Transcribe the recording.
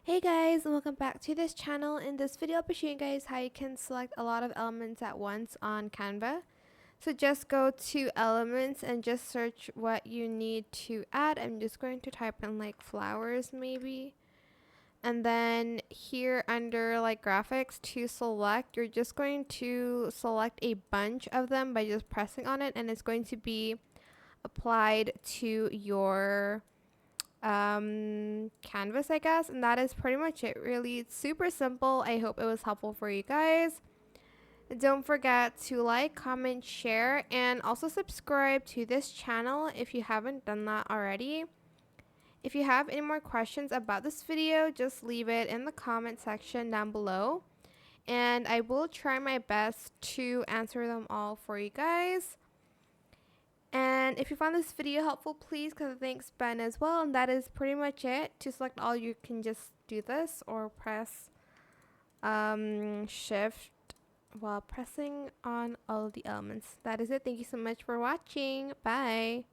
Hey guys, and welcome back to this channel. In this video, I'll be showing you guys how you can select a lot of elements at once on Canva. So just go to elements and just search what you need to add. I'm just going to type in like flowers maybe. And then here under like graphics to select, you're just going to select a bunch of them by just pressing on it, and it's going to be applied to your canvas, I guess. And that is pretty much it, really. It's super simple. I hope it was helpful for you guys. Don't forget to like, comment, share, and also subscribe to this channel if you haven't done that already. If you have any more questions about this video, just leave it in the comment section down below, and I will try my best to answer them all for you guys. And if you found this video helpful, please click the thanks button as well. And that is pretty much it. To select all, you can just do this or press shift while pressing on all of the elements. That is it. Thank you so much for watching. Bye.